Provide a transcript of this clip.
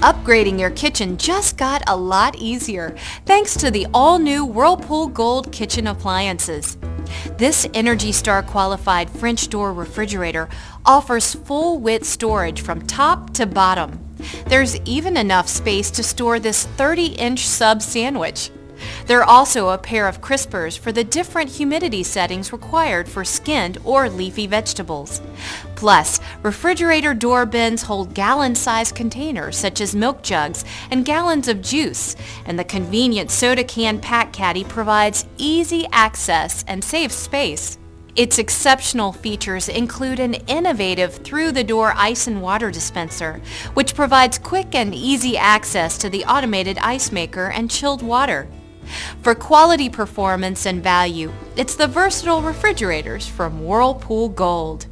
Upgrading your kitchen just got a lot easier thanks to the all-new Whirlpool Gold kitchen appliances. This Energy Star qualified French door refrigerator offers full-width storage from top to bottom. There's even enough space to store this 30-inch sub sandwich. There are also a pair of crispers for the different humidity settings required for skinned or leafy vegetables. Plus, refrigerator door bins hold gallon-sized containers such as milk jugs and gallons of juice, and the convenient soda can pack caddy provides easy access and saves space. Its exceptional features include an innovative through-the-door ice and water dispenser, which provides quick and easy access to the automated ice maker and chilled water. For quality performance and value, it's the versatile refrigerators from Whirlpool Gold.